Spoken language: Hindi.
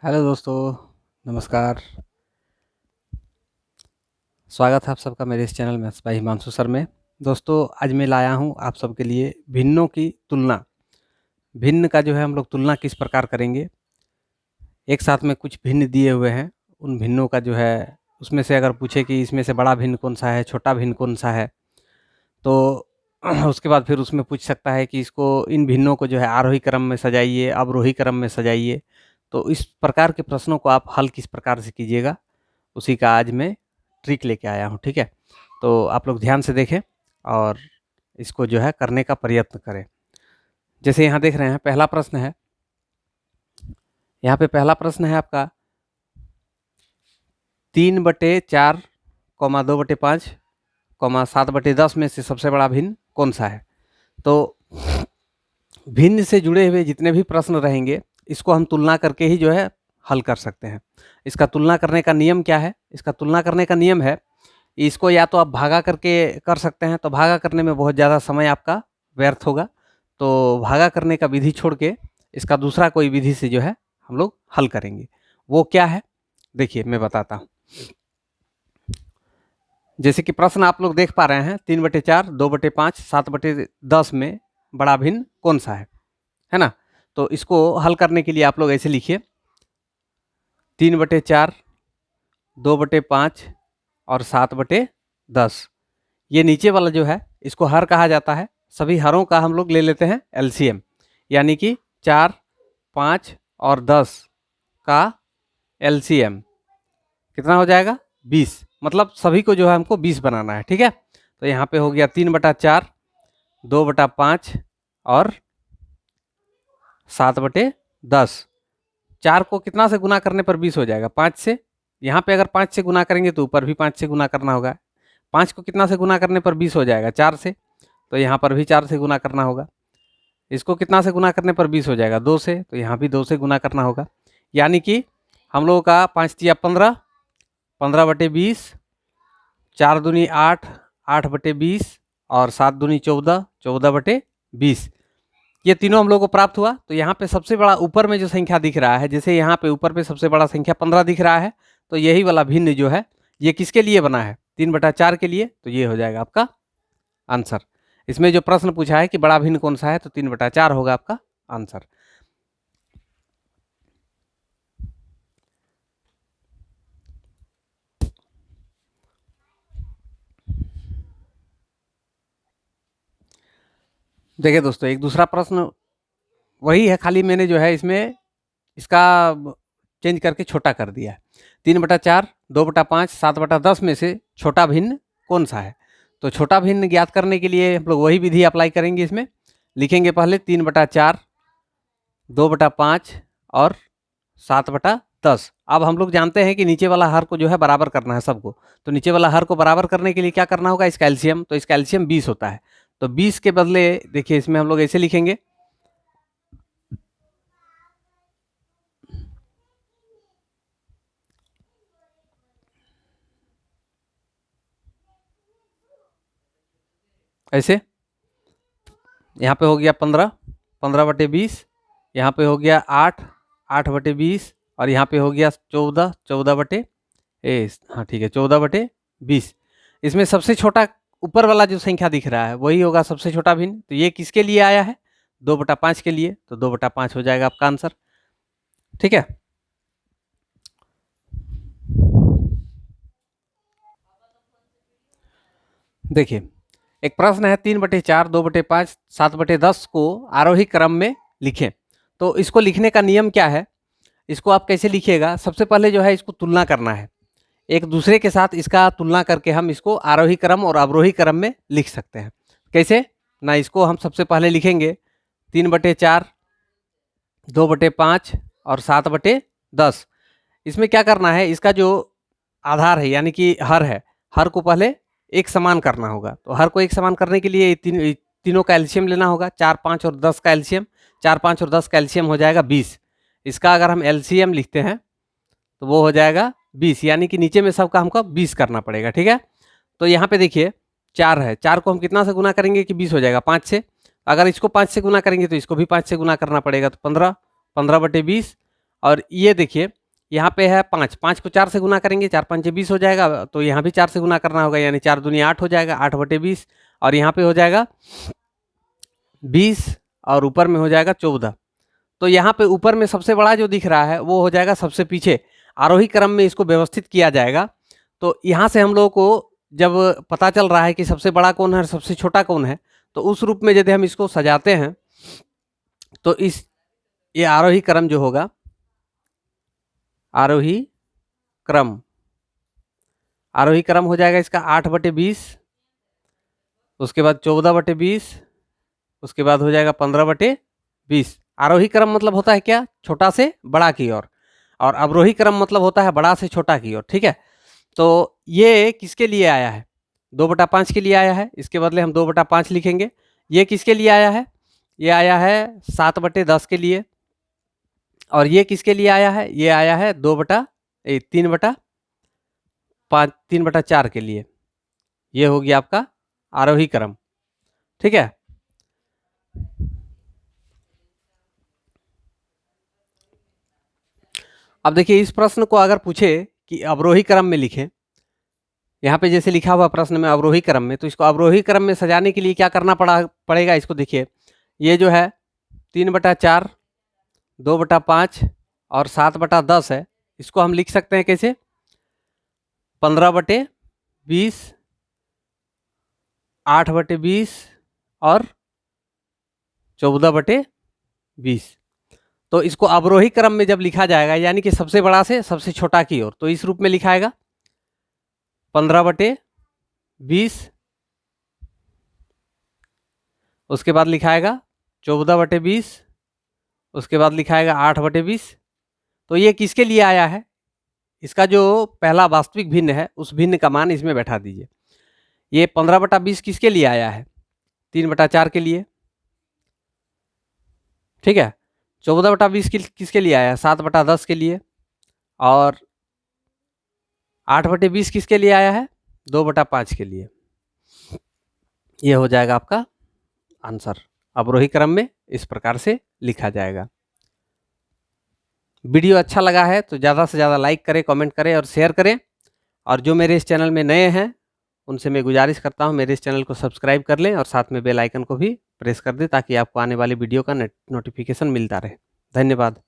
हेलो दोस्तों, नमस्कार। स्वागत है आप सबका मेरे इस चैनल में भाई हिमांशु सर में। दोस्तों, आज मैं लाया हूँ आप सबके लिए भिन्नों की तुलना। भिन्न का जो है हम लोग तुलना किस प्रकार करेंगे। एक साथ में कुछ भिन्न दिए हुए हैं, उन भिन्नों का जो है उसमें से अगर पूछे कि इसमें से बड़ा भिन्न कौन सा है, छोटा भिन्न कौन सा है, तो उसके बाद फिर उसमें पूछ सकता है कि इसको इन भिन्नों को जो है आरोही क्रम में सजाइए, अवरोही क्रम में सजाइए। तो इस प्रकार के प्रश्नों को आप हल किस प्रकार से कीजिएगा, उसी का आज मैं ट्रिक लेके आया हूँ। ठीक है, तो आप लोग ध्यान से देखें और इसको जो है करने का प्रयत्न करें। जैसे यहाँ देख रहे हैं, पहला प्रश्न है, यहाँ पे पहला प्रश्न है आपका 3/4, 2/5, 7/10 में से सबसे बड़ा भिन्न कौन सा है। तो भिन्न से जुड़े हुए जितने भी प्रश्न रहेंगे, इसको हम तुलना करके ही जो है हल कर सकते हैं। इसका तुलना करने का नियम क्या है? इसका तुलना करने का नियम है, इसको या तो आप भागा करके कर सकते हैं, तो भागा करने में बहुत ज़्यादा समय आपका व्यर्थ होगा। तो भागा करने का विधि छोड़ के इसका दूसरा कोई विधि से जो है हम लोग हल करेंगे। वो क्या है, देखिए मैं बताता हूँ। जैसे कि प्रश्न आप लोग देख पा रहे हैं, 3/4, 2/5, 7/10 में बड़ा भिन्न कौन सा है ना। तो इसको हल करने के लिए आप लोग ऐसे लिखिए, 3/4, 2/5 और 7/10। ये नीचे वाला जो है इसको हर कहा जाता है। सभी हरों का हम लोग ले लेते हैं एलसीएम, यानी कि 4, 5 और 10 का एलसीएम कितना हो जाएगा? 20। मतलब सभी को जो है हमको 20 बनाना है। ठीक है, तो यहाँ पे हो गया 3/4, 2/5 और 7/10। 4 को कितना से गुना करने पर 20 हो जाएगा? 5 से। यहाँ पे अगर 5 से गुना करेंगे तो ऊपर भी 5 से गुना करना होगा। 5 को कितना से गुना करने पर 20 हो जाएगा? 4 से। तो यहाँ पर भी 4 से गुना करना होगा। इसको कितना से गुना करने पर 20 हो जाएगा? 2 से। तो यहाँ भी 2 से गुना करना होगा। यानी कि हम लोगों का 5 तिया 15, 15/20, 4 दूनी 8, 8/20 और 7 दूनी 14, 14/20। ये तीनों हम लोग को प्राप्त हुआ। तो यहाँ पे सबसे बड़ा ऊपर में जो संख्या दिख रहा है, जैसे यहाँ पे ऊपर पे सबसे बड़ा संख्या 15 दिख रहा है, तो यही वाला भिन्न जो है ये किसके लिए बना है? 3/4 के लिए। तो ये हो जाएगा आपका आंसर। इसमें जो प्रश्न पूछा है कि बड़ा भिन्न कौन सा है, तो 3/4 होगा आपका आंसर। देखिए दोस्तों, एक दूसरा प्रश्न वही है, खाली मैंने जो है इसमें इसका चेंज करके छोटा कर दिया है। 3/4, 2/5, 7/10 में से छोटा भिन्न कौन सा है? तो छोटा भिन्न ज्ञात करने के लिए हम लोग वही विधि अप्लाई करेंगे। इसमें लिखेंगे पहले 3/4, 2/5 और 7/10। अब हम लोग जानते हैं कि नीचे वाला हर को जो है बराबर करना है सबको। तो नीचे वाला हर को बराबर करने के लिए क्या करना होगा? इसका एलसीएम। तो इसका एलसीएम 20 होता है। तो 20 के बदले देखिए इसमें हम लोग ऐसे लिखेंगे, ऐसे। यहाँ पे हो गया 15, 15/20। यहाँ पे हो गया 8, 8/20 और यहाँ पे हो गया 14, 14 हाँ ठीक है, 14/20। इसमें सबसे छोटा ऊपर वाला जो संख्या दिख रहा है वही होगा सबसे छोटा भिन्न। तो ये किसके लिए आया है? 2/5 के लिए। तो 2/5 हो जाएगा आपका आंसर। ठीक है, देखिए एक प्रश्न है, 3/4, 2/5, 7/10 को आरोही क्रम में लिखें। तो इसको लिखने का नियम क्या है? इसको आप कैसे लिखिएगा? सबसे पहले जो है इसको तुलना करना है, एक दूसरे के साथ इसका तुलना करके हम इसको आरोही क्रम और अवरोही क्रम में लिख सकते हैं। कैसे ना, इसको हम सबसे पहले लिखेंगे 3/4, 2/5 और 7/10। इसमें क्या करना है, इसका जो आधार है यानी कि हर है, हर को पहले एक समान करना होगा। तो हर को एक समान करने के लिए तीनों का एलसीएम लेना होगा। 4, 5 और 10 का एलसीएम, 4, 5 और 10 का एलसीएम हो जाएगा 20। इसका अगर हम एलसीएम लिखते हैं तो वो हो जाएगा 20, यानी कि नीचे में सबका हमको 20 करना पड़ेगा। ठीक है, तो यहाँ पे देखिए 4 है, 4 को हम कितना से गुना करेंगे कि 20 हो जाएगा? 5 से। अगर इसको 5 से गुना करेंगे तो इसको भी 5 से गुना करना पड़ेगा। तो 15, 15/20 और ये देखिए यहाँ पे है 5, 5 को 4 से गुना करेंगे, 4 पंचे 20 हो जाएगा, तो यहाँ भी 4 से गुना करना होगा, यानी 4 दूनी 8 हो जाएगा, 8/20, और यहाँ पे हो जाएगा 20 और ऊपर में हो जाएगा 14। तो यहाँ पे ऊपर में सबसे बड़ा जो दिख रहा है वो हो जाएगा सबसे पीछे, आरोही क्रम में इसको व्यवस्थित किया जाएगा। तो यहाँ से हम लोगों को जब पता चल रहा है कि सबसे बड़ा कौन है और सबसे छोटा कौन है, तो उस रूप में यदि हम इसको सजाते हैं तो ये आरोही क्रम जो होगा, आरोही क्रम हो जाएगा इसका 8/20, उसके बाद 14/20, उसके बाद हो जाएगा 15/20। आरोही क्रम मतलब होता है क्या, छोटा से बड़ा की ओर, और अवरोही क्रम मतलब होता है बड़ा से छोटा की ओर। ठीक है, तो ये किसके लिए आया है, 2/5 के लिए आया है, इसके बदले हम 2/5 लिखेंगे। ये किसके लिए आया है, ये आया है 7/10 के लिए। और ये किसके लिए आया है, ये आया है 3/4 के लिए। ये हो गया आपका आरोही क्रम। ठीक है, अब देखिए इस प्रश्न को अगर पूछे कि अवरोही क्रम में लिखें, यहाँ पे जैसे लिखा हुआ प्रश्न में अवरोही क्रम में, तो इसको अवरोही क्रम में सजाने के लिए क्या करना पड़ेगा, इसको देखिए, ये जो है 3/4, 2/5 और 7/10 है, इसको हम लिख सकते हैं कैसे, 15/20, 8/20 और 14/20। तो इसको अवरोही क्रम में जब लिखा जाएगा, यानी कि सबसे बड़ा से सबसे छोटा की ओर, तो इस रूप में लिखाएगा 15/20, उसके बाद लिखाएगा 14/20, उसके बाद लिखाएगा 8/20। तो ये किसके लिए आया है, इसका जो पहला वास्तविक भिन्न है उस भिन्न का मान इसमें बैठा दीजिए। ये 15/20 किसके लिए आया है, 3/4 के लिए। ठीक है, 14/20 किसके लिए आया है, 7/10 के लिए। और 8/20 किसके लिए आया है, 2/5 के लिए। ये हो जाएगा आपका आंसर। अवरोही क्रम में इस प्रकार से लिखा जाएगा। वीडियो अच्छा लगा है तो ज़्यादा से ज़्यादा लाइक करें, कमेंट करें और शेयर करें। और जो मेरे इस चैनल में नए हैं उनसे मैं गुजारिश करता हूं मेरे इस चैनल को सब्सक्राइब कर लें और साथ में बेल आइकन को भी प्रेस कर दें, ताकि आपको आने वाली वीडियो का नोटिफिकेशन मिलता रहे। धन्यवाद।